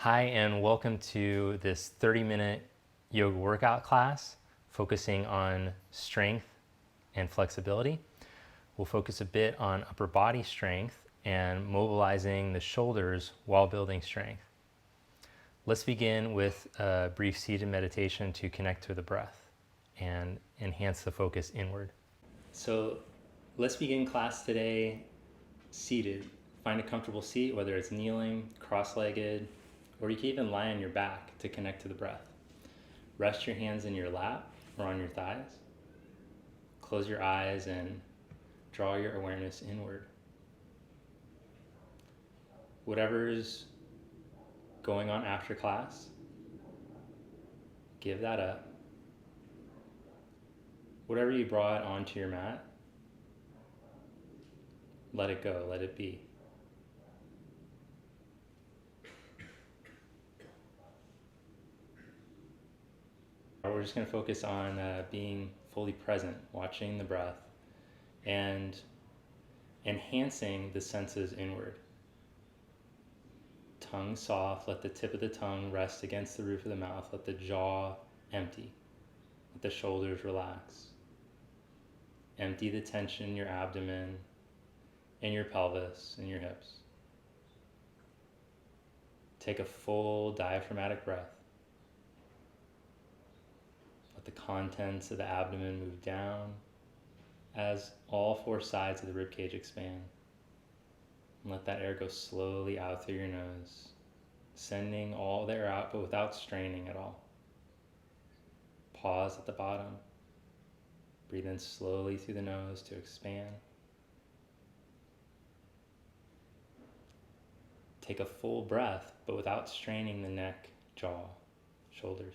Hi, and welcome to this 30-minute yoga workout class focusing on strength and flexibility. We'll focus a bit on upper body strength and mobilizing the shoulders while building strength. Let's begin with a brief seated meditation to connect to the breath and enhance the focus inward. So let's begin class today seated. Find a comfortable seat, whether it's kneeling, cross-legged, or you can even lie on your back to connect to the breath. Rest your hands in your lap or on your thighs. Close your eyes and draw your awareness inward. Whatever's going on after class, give that up. Whatever you brought onto your mat, let it go, let it be. We're just going to focus on being fully present, watching the breath, and enhancing the senses inward. Tongue soft, let the tip of the tongue rest against the roof of the mouth, let the jaw empty, let the shoulders relax. Empty the tension in your abdomen, in your pelvis, in your hips. Take a full diaphragmatic breath. Let the contents of the abdomen move down as all four sides of the ribcage expand. And let that air go slowly out through your nose, sending all the air out but without straining at all. Pause at the bottom. Breathe in slowly through the nose to expand. Take a full breath but without straining the neck, jaw, shoulders.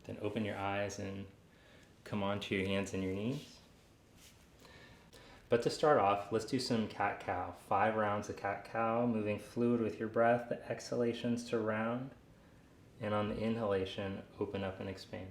Then open your eyes and come onto your hands and your knees. But to start off, let's do some cat-cow. 5 rounds of cat-cow, moving fluid with your breath. The exhalations to round, and on the inhalation, open up and expand.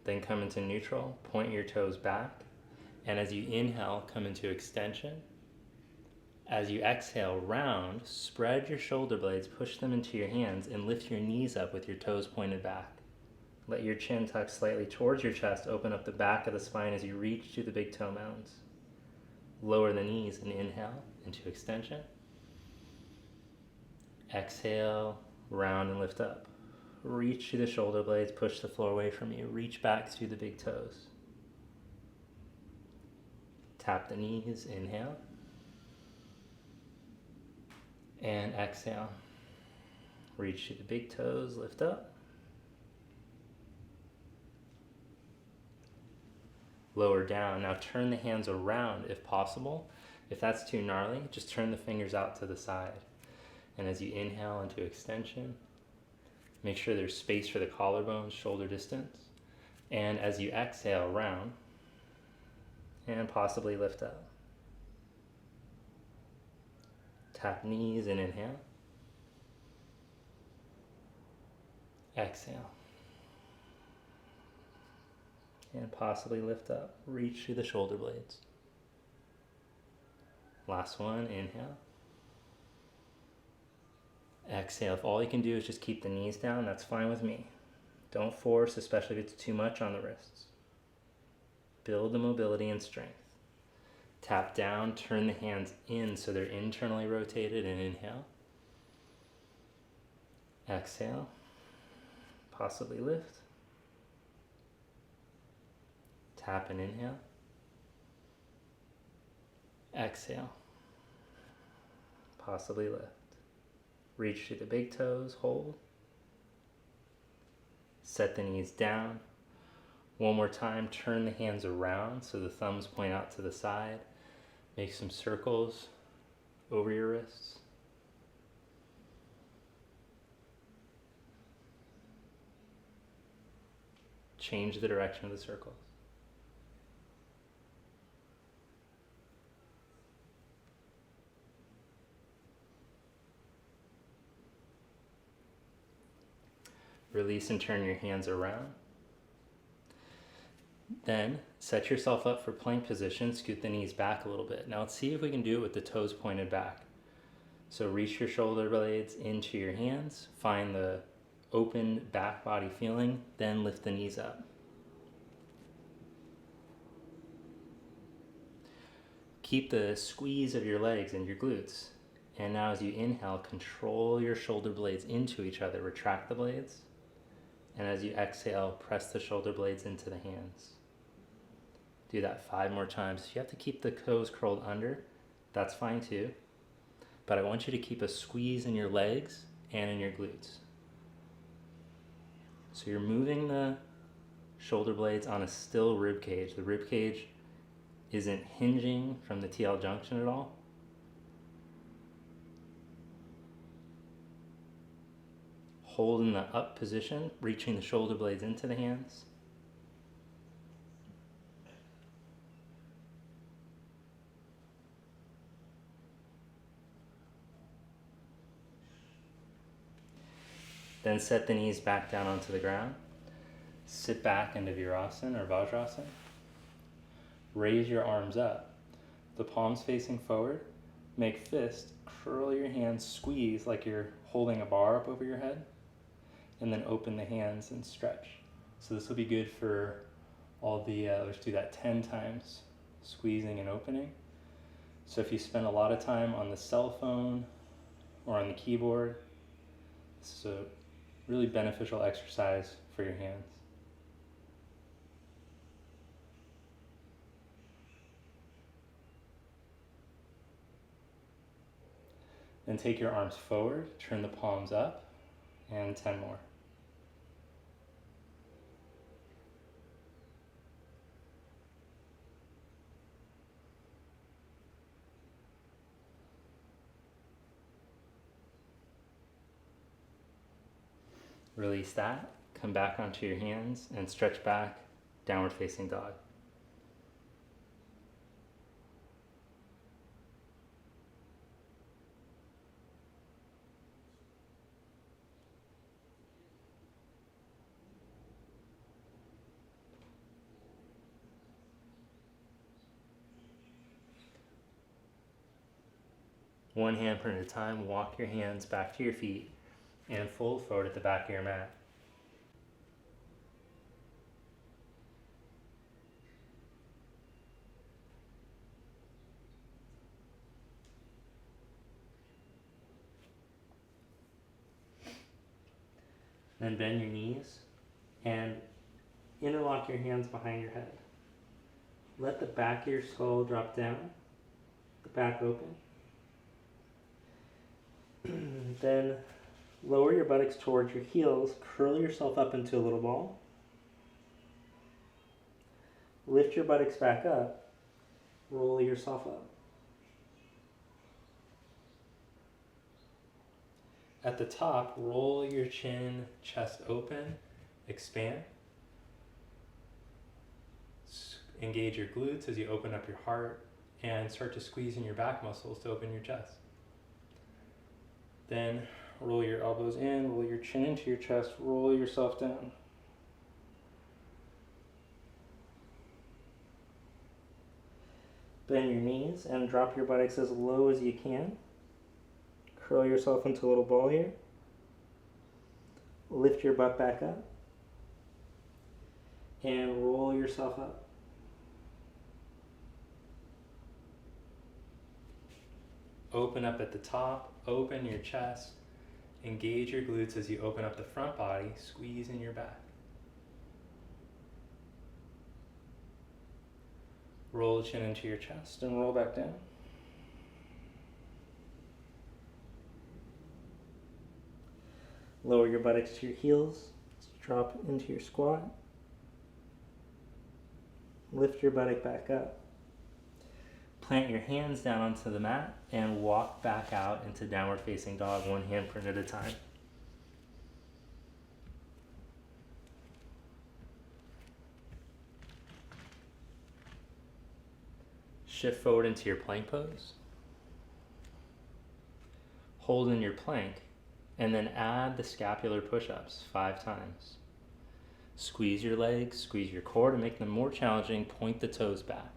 Then come into neutral, point your toes back, and as you inhale, come into extension. As you exhale, round, spread your shoulder blades, push them into your hands, and lift your knees up with your toes pointed back. Let your chin tuck slightly towards your chest, open up the back of the spine as you reach to the big toe mounds. Lower the knees and inhale into extension. Exhale, round and lift up. Reach to the shoulder blades, push the floor away from you. Reach back to the big toes. Tap the knees, inhale. And exhale. Reach to the big toes, lift up. Lower down. Now turn the hands around if possible. If that's too gnarly, just turn the fingers out to the side. And as you inhale into extension, make sure there's space for the collarbones, shoulder distance. And as you exhale, round and possibly lift up. Tap knees and inhale. Exhale. And possibly lift up. Reach through the shoulder blades. Last one, inhale. Exhale. If all you can do is just keep the knees down, that's fine with me. Don't force, especially if it's too much on the wrists. Build the mobility and strength. Tap down, turn the hands in so they're internally rotated, and inhale. Exhale. Possibly lift. Tap and inhale. Exhale. Possibly lift. Reach to the big toes, hold. Set the knees down. One more time, turn the hands around so the thumbs point out to the side. Make some circles over your wrists. Change the direction of the circles. Release and turn your hands around. Then set yourself up for plank position, scoot the knees back a little bit. Now let's see if we can do it with the toes pointed back. So reach your shoulder blades into your hands, find the open back body feeling, then lift the knees up. Keep the squeeze of your legs and your glutes. And now as you inhale, control your shoulder blades into each other, retract the blades. And as you exhale, press the shoulder blades into the hands. Do that 5 more times. If you have to keep the toes curled under, that's fine too. But I want you to keep a squeeze in your legs and in your glutes. So you're moving the shoulder blades on a still rib cage. The rib cage isn't hinging from the TL junction at all. Hold in the up position, reaching the shoulder blades into the hands. Then set the knees back down onto the ground. Sit back into Virasana or Vajrasana. Raise your arms up. The palms facing forward. Make fist. Curl your hands, squeeze like you're holding a bar up over your head. And then open the hands and stretch. So this will be good for all the, let's do that 10 times, squeezing and opening. So if you spend a lot of time on the cell phone or on the keyboard, this is a really beneficial exercise for your hands. Then take your arms forward, turn the palms up, and 10 more. Release that, come back onto your hands and stretch back, downward facing dog. One hand print at a time, walk your hands back to your feet and fold forward at the back of your mat. Then bend your knees and interlock your hands behind your head. Let the back of your skull drop down, the back open. Then lower your buttocks towards your heels, curl yourself up into a little ball. Lift your buttocks back up, roll yourself up. At the top, roll your chin, chest open, expand. Engage your glutes as you open up your heart and start to squeeze in your back muscles to open your chest. Then roll your elbows in, roll your chin into your chest, roll yourself down. Bend your knees and drop your buttocks as low as you can. Curl yourself into a little ball here. Lift your butt back up. And roll yourself up. Open up at the top, open your chest, engage your glutes as you open up the front body, squeeze in your back. Roll the chin into your chest and roll back down. Lower your buttocks to your heels, Drop into your squat. Lift your buttock back up. Plant your hands down onto the mat and walk back out into downward facing dog, one handprint at a time. Shift forward into your plank pose. Hold in your plank and then add the scapular push-ups 5 times. Squeeze your legs, squeeze your core to make them more challenging. Point the toes back.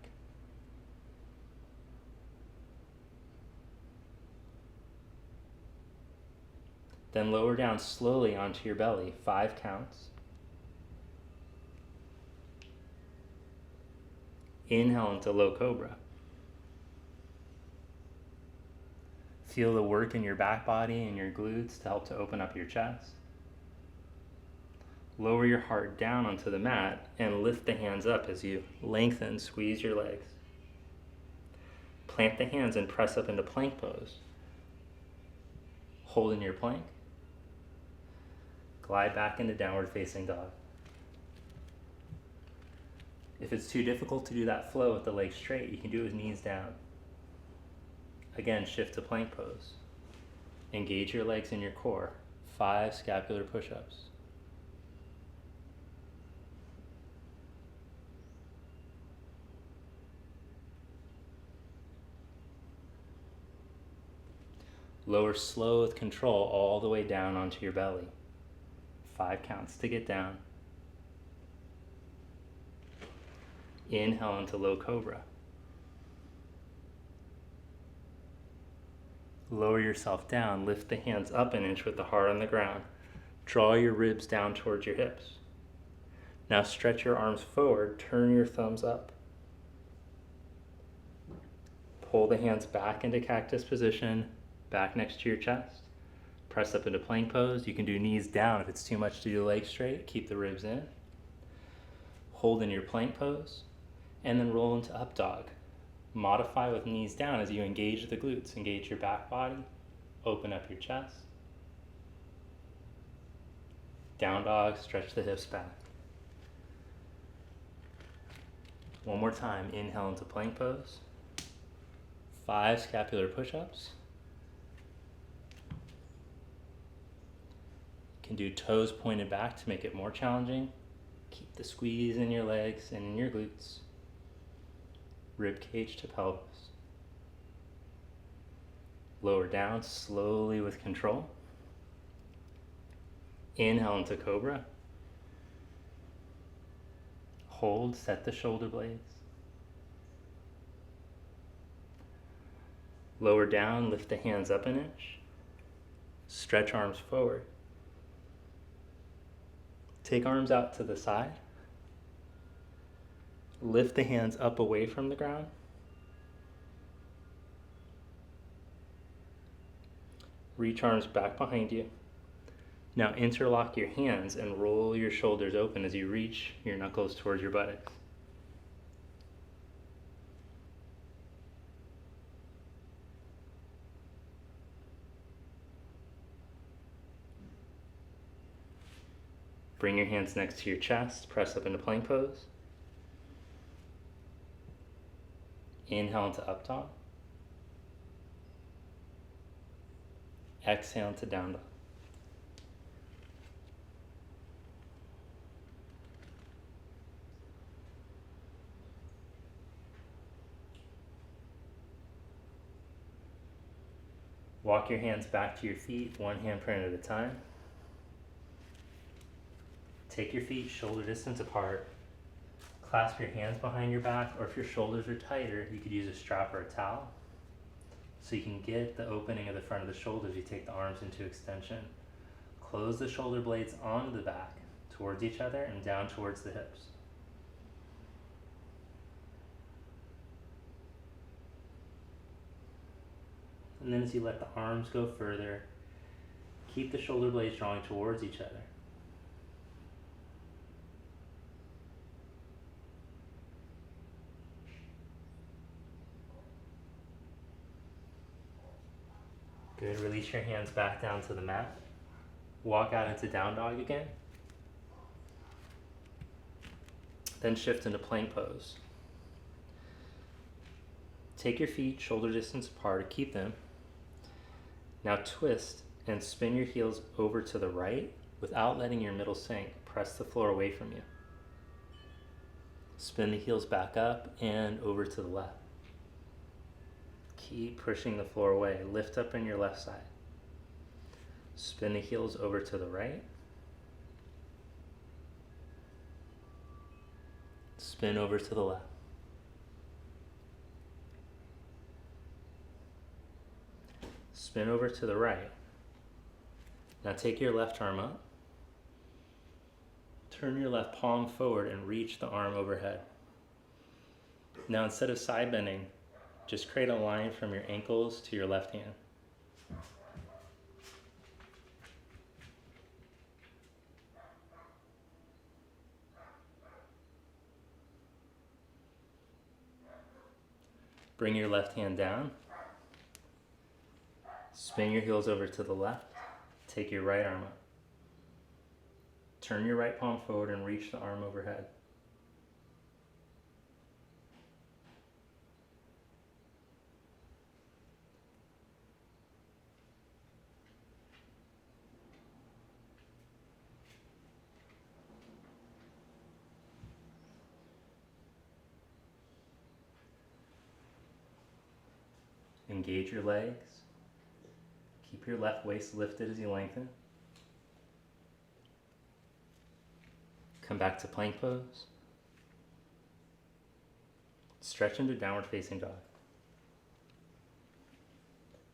Then lower down slowly onto your belly, 5 counts. Inhale into low cobra. Feel the work in your back body and your glutes to help to open up your chest. Lower your heart down onto the mat and lift the hands up as you lengthen, squeeze your legs. Plant the hands and press up into plank pose. Hold in your plank. Glide back into downward facing dog. If it's too difficult to do that flow with the legs straight, you can do it with knees down. Again, shift to plank pose. Engage your legs in your core. 5 scapular push-ups. Lower slow with control all the way down onto your belly. 5 counts to get down. Inhale into low cobra. Lower yourself down, lift the hands up an inch with the heart on the ground. Draw your ribs down towards your hips. Now stretch your arms forward, turn your thumbs up. Pull the hands back into cactus position, back next to your chest. Press up into plank pose. You can do knees down if it's too much to do legs straight. Keep the ribs in. Hold in your plank pose, and then roll into up dog. Modify with knees down as you engage the glutes. Engage your back body. Open up your chest. Down dog, stretch the hips back. One more time. Inhale into plank pose. 5 scapular push-ups. You can do toes pointed back to make it more challenging. Keep the squeeze in your legs and in your glutes. Rib cage to pelvis. Lower down slowly with control. Inhale into cobra. Hold, set the shoulder blades. Lower down, lift the hands up an inch. Stretch arms forward. Take arms out to the side. Lift the hands up away from the ground. Reach arms back behind you. Now interlock your hands and roll your shoulders open as you reach your knuckles towards your buttocks. Bring your hands next to your chest, press up into plank pose. Inhale into up dog. Exhale into down dog. Walk your hands back to your feet, one handprint at a time. Take your feet shoulder distance apart. Clasp your hands behind your back, or if your shoulders are tighter, you could use a strap or a towel. So you can get the opening of the front of the shoulders, you take the arms into extension. Close the shoulder blades onto the back, towards each other and down towards the hips. And then as you let the arms go further, keep the shoulder blades drawing towards each other. Good, release your hands back down to the mat. Walk out into down dog again. Then shift into plank pose. Take your feet shoulder distance apart or keep them. Now twist and spin your heels over to the right without letting your middle sink. Press the floor away from you. Spin the heels back up and over to the left. Keep pushing the floor away. Lift up on your left side. Spin the heels over to the right. Spin over to the left. Spin over to the right. Now take your left arm up. Turn your left palm forward and reach the arm overhead. Now instead of side bending, just create a line from your ankles to your left hand. Bring your left hand down. Spin your heels over to the left. Take your right arm up. Turn your right palm forward and reach the arm overhead. Engage your legs. Keep your left waist lifted as you lengthen. Come back to plank pose. Stretch into downward facing dog.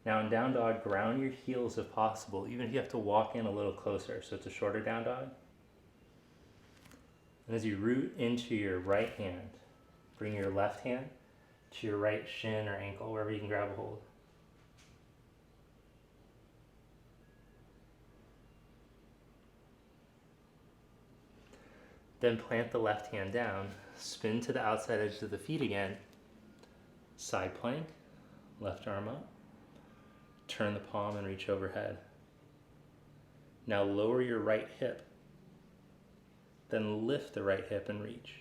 Now in down dog, ground your heels if possible, even if you have to walk in a little closer. So it's a shorter down dog. And as you root into your right hand, bring your left hand to your right shin or ankle, wherever you can grab a hold. Then plant the left hand down, spin to the outside edge of the feet again, side plank, left arm up, turn the palm and reach overhead. Now lower your right hip, then lift the right hip and reach.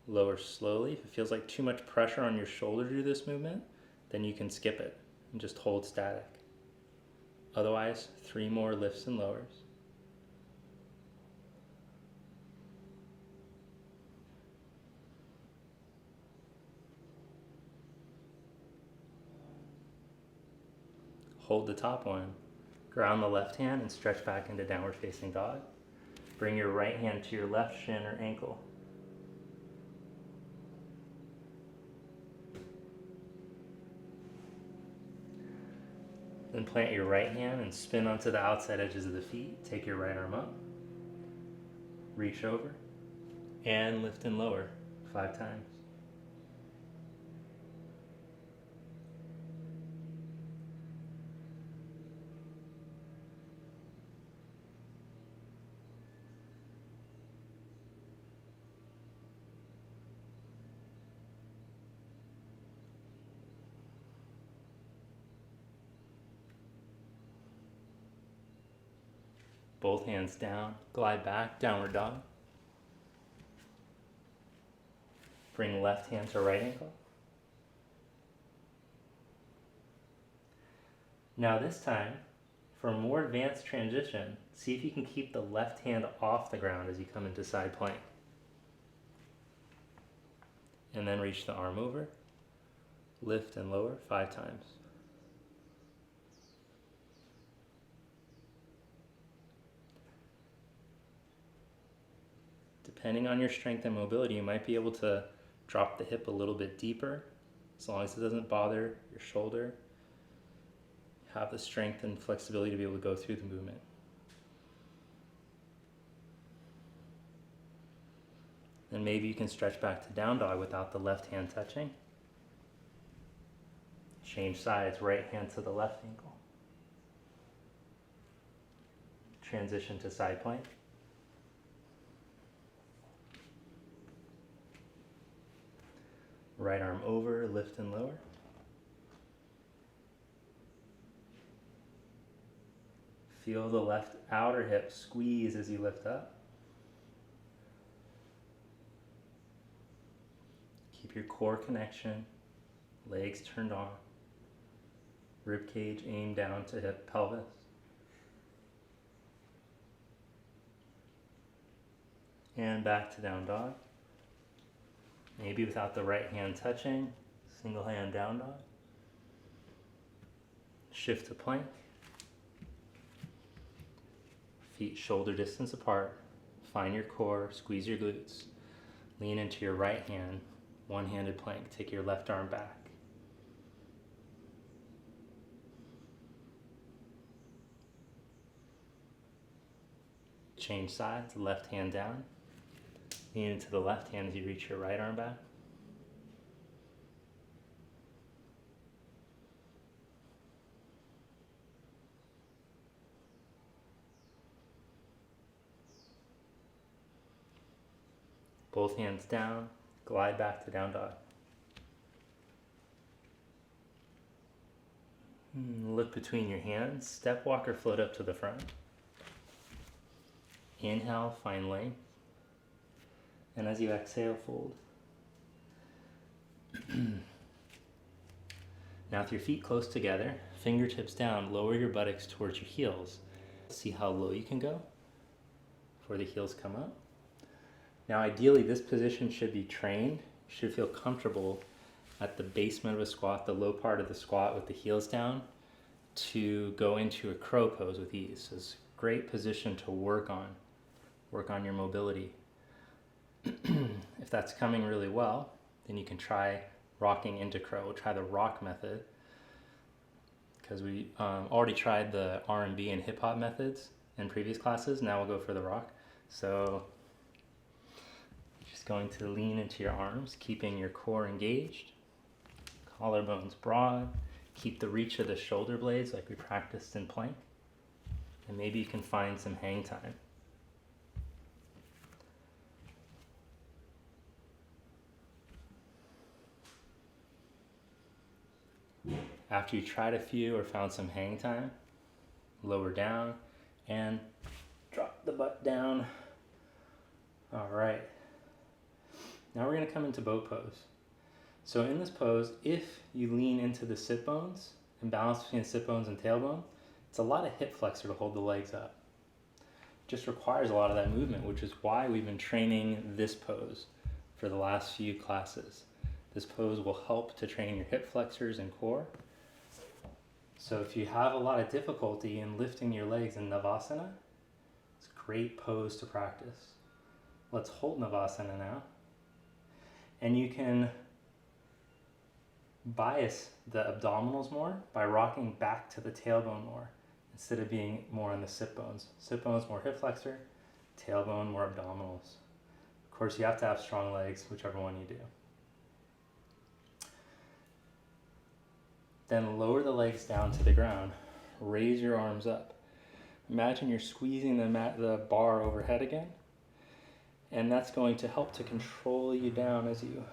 Lower slowly. If it feels like too much pressure on your shoulder to do this movement, then you can skip it and just hold static. Otherwise, 3 more lifts and lowers. Hold the top one. Ground the left hand and stretch back into downward facing dog. Bring your right hand to your left shin or ankle. Then plant your right hand and spin onto the outside edges of the feet. Take your right arm up. Reach over and lift and lower 5 times. Both hands down, glide back, downward dog. Bring left hand to right ankle. Now this time, for a more advanced transition, see if you can keep the left hand off the ground as you come into side plank. And then reach the arm over, lift and lower 5 times. Depending on your strength and mobility, you might be able to drop the hip a little bit deeper, as long as it doesn't bother your shoulder. Have the strength and flexibility to be able to go through the movement. Then maybe you can stretch back to down dog without the left hand touching. Change sides, right hand to the left ankle. Transition to side plank. Right arm over, lift and lower. Feel the left outer hip squeeze as you lift up. Keep your core connection, legs turned on, rib cage aimed down to hip pelvis. And back to down dog. Maybe without the right hand touching, single hand down dog. Shift to plank. Feet shoulder distance apart. Find your core, squeeze your glutes. Lean into your right hand, one-handed plank. Take your left arm back. Change sides, left hand down. Lean into the left hand as you reach your right arm back. Both hands down, glide back to down dog. Look between your hands, step walk or float up to the front. Inhale, find length. And as you exhale, fold. Now with your feet close together, fingertips down, lower your buttocks towards your heels. See how low you can go before the heels come up. Now ideally this position should be trained. You should feel comfortable at the basement of a squat, the low part of the squat with the heels down, to go into a crow pose with ease. So it's a great position to work on your mobility. If that's coming really well, then you can try rocking into crow. Try the rock method, because we already tried the R&B and hip hop methods in previous classes. Now we'll go for the rock. So just going to lean into your arms, keeping your core engaged, collarbones broad. Keep the reach of the shoulder blades like we practiced in plank. And maybe you can find some hang time. After you tried a few or found some hang time, lower down and drop the butt down. All right. Now we're going to come into boat pose. So in this pose, if you lean into the sit bones and balance between the sit bones and tailbone, it's a lot of hip flexor to hold the legs up. It just requires a lot of that movement, which is why we've been training this pose for the last few classes. This pose will help to train your hip flexors and core. So if you have a lot of difficulty in lifting your legs in Navasana, it's a great pose to practice. Let's hold Navasana now. And you can bias the abdominals more by rocking back to the tailbone more instead of being more on the sit bones. Sit bones more hip flexor, tailbone more abdominals. Of course, you have to have strong legs, whichever one you do. Then lower the legs down to the ground. Raise your arms up. Imagine you're squeezing the bar overhead again. And that's going to help to control you down as you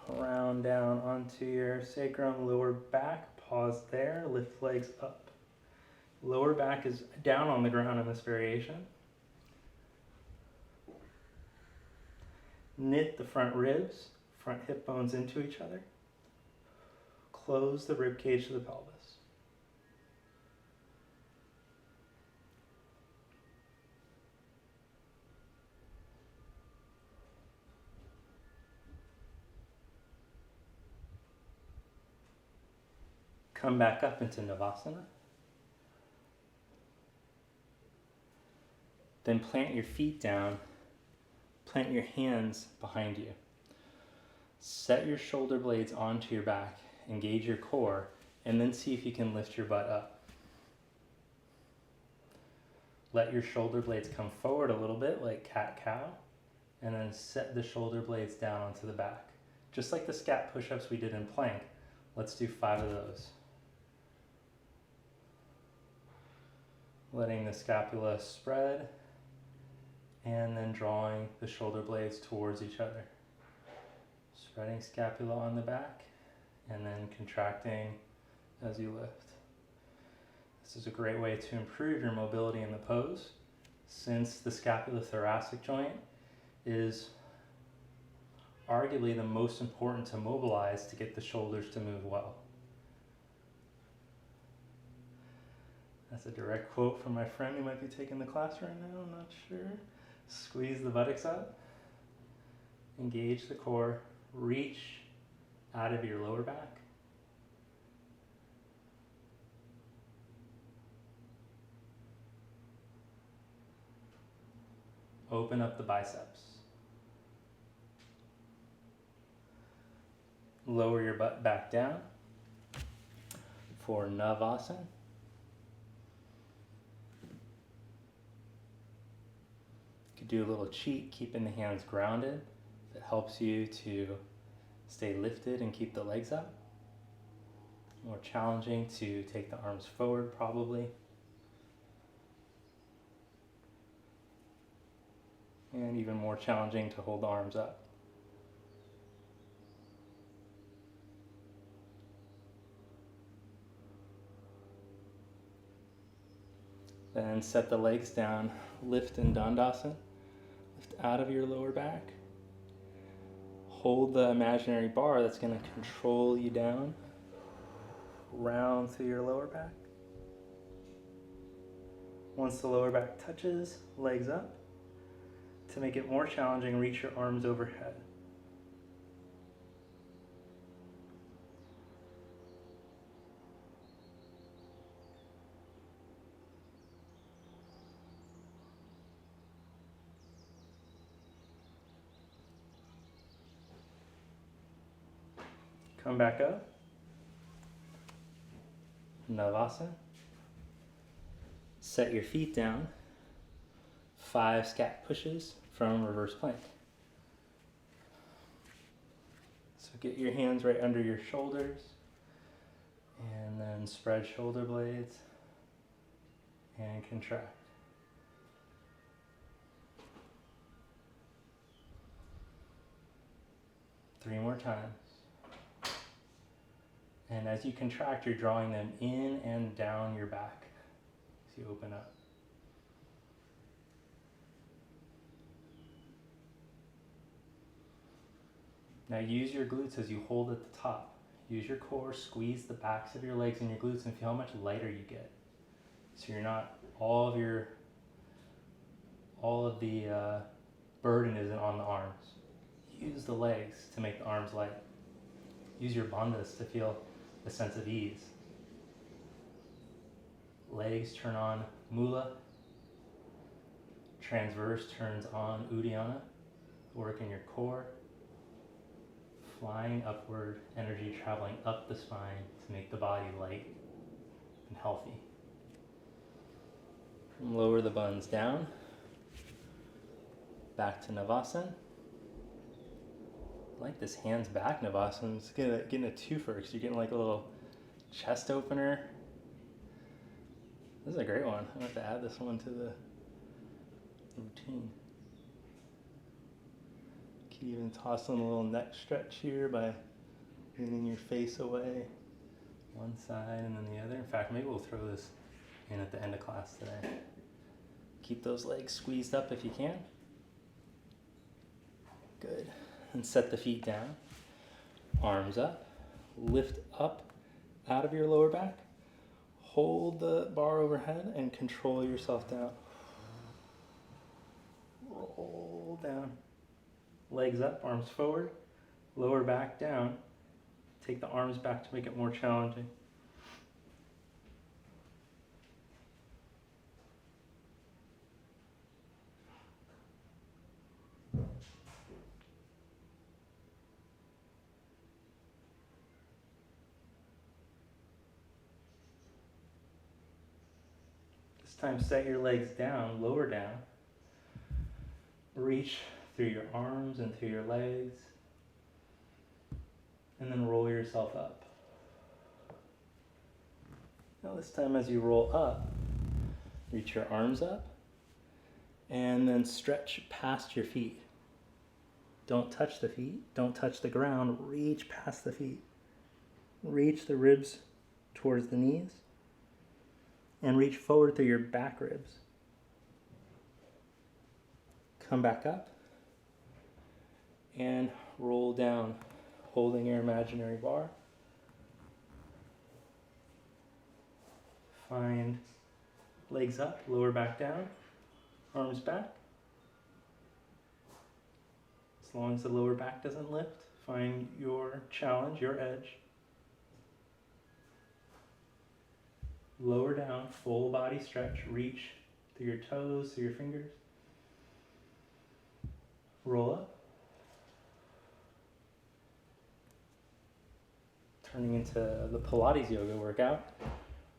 round down onto your sacrum, lower back. Pause there, lift legs up. Lower back is down on the ground in this variation. Knit the front ribs, front hip bones into each other. Close the rib cage to the pelvis. Come back up into Navasana. Then plant your feet down. Plant your hands behind you. Set your shoulder blades onto your back. Engage your core, and then see if you can lift your butt up. Let your shoulder blades come forward a little bit like cat-cow, and then set the shoulder blades down onto the back. Just like the Scat push-ups we did in plank, let's do 5 of those. Letting the scapula spread, and then drawing the shoulder blades towards each other. Spreading scapula on the back, and then contracting as you lift. This is a great way to improve your mobility in the pose, since the scapulothoracic joint is arguably the most important to mobilize to get the shoulders to move well. That's a direct quote from my friend who might be taking the class right now, I'm not sure. Squeeze the buttocks up, engage the core, reach out of your lower back. Open up the biceps. Lower your butt back down for Navasana. You could do a little cheat, keeping the hands grounded. That helps you to stay lifted and keep the legs up. More challenging to take the arms forward probably. And even more challenging to hold the arms up. Then set the legs down, lift in Dandasana, lift out of your lower back. Hold the imaginary bar that's going to control you down, round through your lower back. Once the lower back touches, legs up. To make it more challenging, reach your arms overhead. Come back up. Navasana. Set your feet down. 5 scat pushes from reverse plank. So get your hands right under your shoulders and then spread shoulder blades and contract. Three more times. And as you contract, you're drawing them in and down your back as you open up. Now use your glutes as you hold at the top. Use your core, squeeze the backs of your legs and your glutes and feel how much lighter you get. So you're not, all of the burden isn't on the arms. Use the legs to make the arms light. Use your bandhas to feel a sense of ease. Legs turn on mula. Transverse turns on uddiyana. Work in your core. Flying upward, energy traveling up the spine to make the body light and healthy. Lower the buns down. Back to Navasana. I like this hands back Navasana. It's getting a twofer because you're getting like a little chest opener. This is a great one. I'm going to have to add this one to the routine. You can even toss in a little neck stretch here by leaning your face away, one side and then the other. In fact, maybe we'll throw this in at the end of class today. Keep those legs squeezed up if you can. Good. And set the feet down. Arms up. Lift up out of your lower back. Hold the bar overhead and control yourself down. Roll down. Legs up, arms forward, lower back down. Take the arms back to make it more challenging. This time set your legs down, lower down. Reach through your arms and through your legs, and then roll yourself up. Now this time as you roll up, reach your arms up, and then stretch past your feet. Don't touch the feet, don't touch the ground, reach past the feet. Reach the ribs towards the knees, and reach forward through your back ribs. Come back up. And roll down, holding your imaginary bar. Find legs up, lower back down, arms back. As long as the lower back doesn't lift, find your challenge, your edge. Lower down, full body stretch, reach through your toes, through your fingers. Roll up. Turning into the Pilates yoga workout.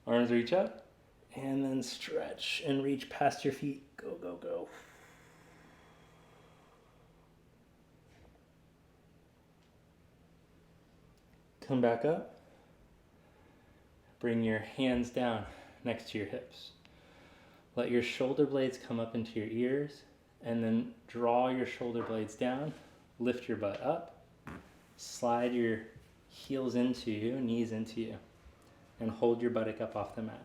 Arms reach up, and then stretch and reach past your feet. Go, go, go. Come back up. Bring your hands down next to your hips. Let your shoulder blades come up into your ears, and then draw your shoulder blades down. Lift your butt up. Slide your heels into you, knees into you, and hold your buttock up off the mat.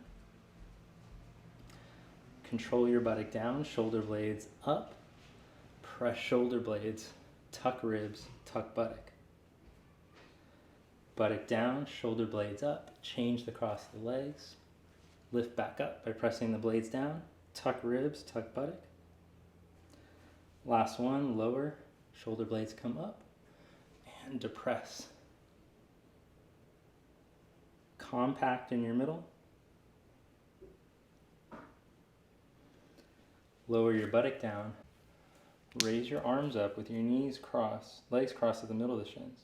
Control your buttock down, shoulder blades up. Press shoulder blades, tuck ribs, tuck buttock. Buttock down, shoulder blades up, change the cross of the legs. Lift back up by pressing the blades down, tuck ribs, tuck buttock. Last one, lower, shoulder blades come up, and depress. Compact in your middle. Lower your buttock down. Raise your arms up with your knees crossed, legs crossed at the middle of the shins.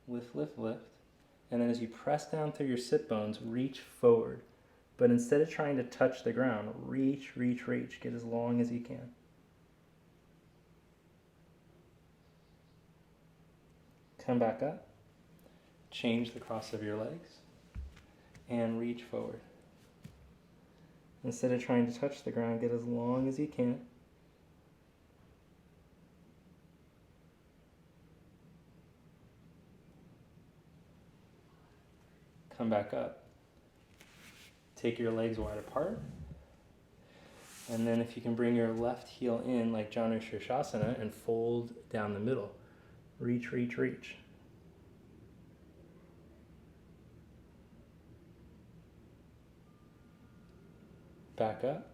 Lift, lift, lift. And then as you press down through your sit bones, reach forward. But instead of trying to touch the ground, reach, reach, reach. Get as long as you can. Come back up. Change the cross of your legs. And reach forward. Instead of trying to touch the ground, get as long as you can. Come back up. Take your legs wide apart. And then if you can bring your left heel in like Janu Shirshasana and fold down the middle. Reach, reach, reach. Back up.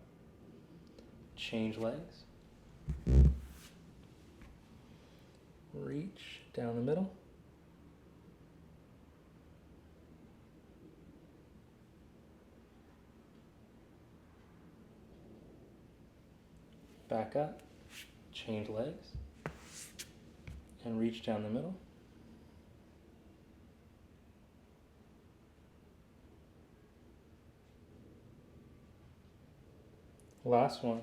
Change legs. Reach down the middle. Back up, change legs, and reach down the middle. Last one.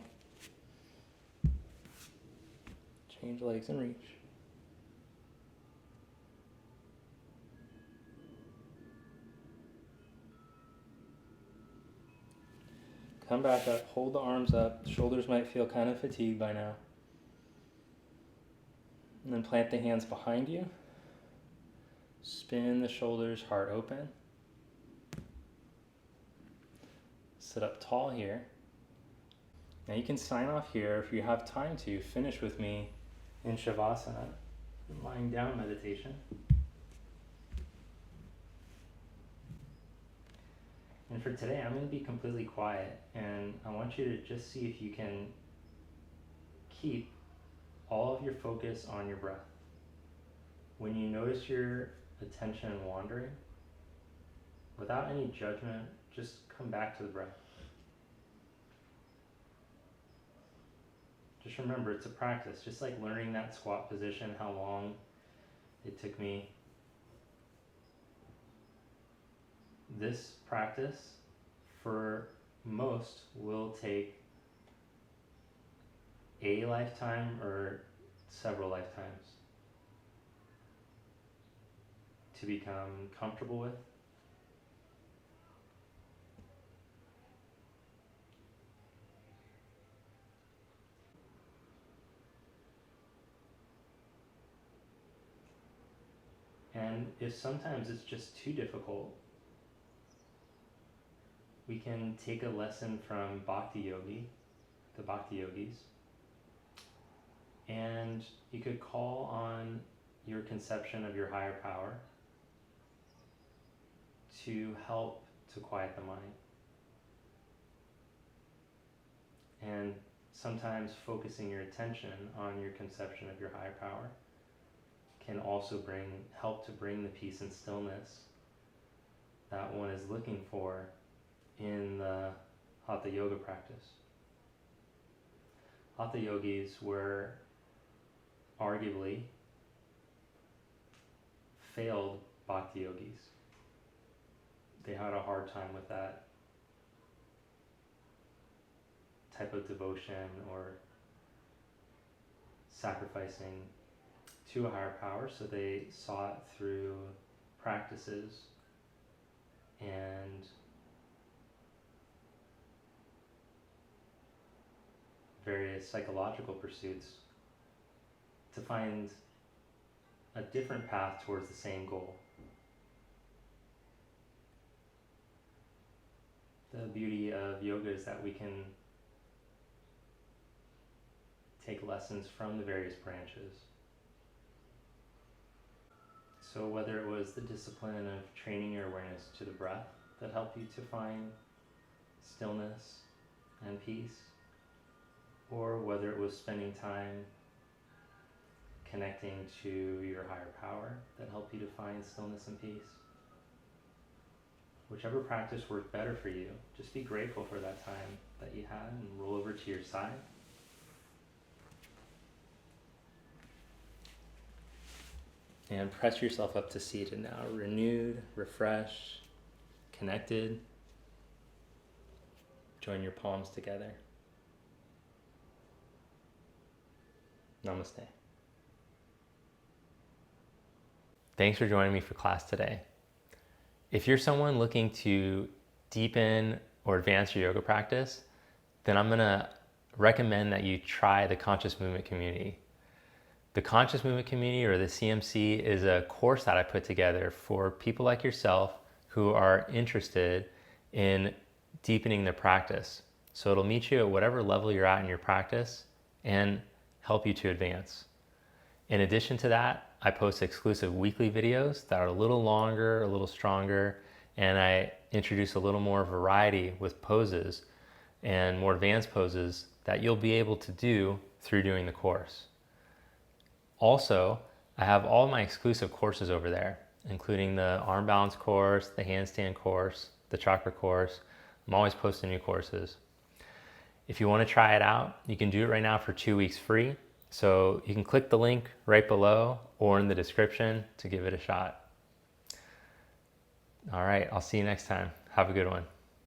Change legs and reach. Come back up, hold the arms up. The shoulders might feel kind of fatigued by now. And then plant the hands behind you. Spin the shoulders, heart open. Sit up tall here. Now you can sign off here if you have time to. Finish with me in Shavasana, lying down meditation. And for today, I'm going to be completely quiet, and I want you to just see if you can keep all of your focus on your breath. When you notice your attention wandering, without any judgment, just come back to the breath. Just remember, it's a practice, just like learning that squat position, how long it took me. This practice, for most, will take a lifetime or several lifetimes to become comfortable with. And if sometimes it's just too difficult, we can take a lesson from Bhakti Yogi, the Bhakti Yogis, and you could call on your conception of your higher power to help to quiet the mind. And sometimes focusing your attention on your conception of your higher power can also help to bring the peace and stillness that one is looking for in the Hatha Yoga practice. Hatha Yogis were arguably failed Bhakti Yogis. They had a hard time with that type of devotion or sacrificing to a higher power, so they sought through practices and various psychological pursuits to find a different path towards the same goal. The beauty of yoga is that we can take lessons from the various branches. So whether it was the discipline of training your awareness to the breath that helped you to find stillness and peace, or whether it was spending time connecting to your higher power that helped you to find stillness and peace. Whichever practice worked better for you, just be grateful for that time that you had and roll over to your side. And press yourself up to seated now, renewed, refreshed, connected. Join your palms together. Namaste. Thanks for joining me for class today. If you're someone looking to deepen or advance your yoga practice, then I'm going to recommend that you try the Conscious Movement Community. The Conscious Movement Community, or the CMC, is a course that I put together for people like yourself who are interested in deepening their practice. So it'll meet you at whatever level you're at in your practice and help you to advance. In addition to that, I post exclusive weekly videos that are a little longer, a little stronger, and I introduce a little more variety with poses and more advanced poses that you'll be able to do through doing the course. Also, I have all my exclusive courses over there, including the arm balance course, the handstand course, the chakra course. I'm always posting new courses. If you want to try it out, you can do it right now for 2 weeks free. So you can click the link right below or in the description to give it a shot. All right, I'll see you next time. Have a good one.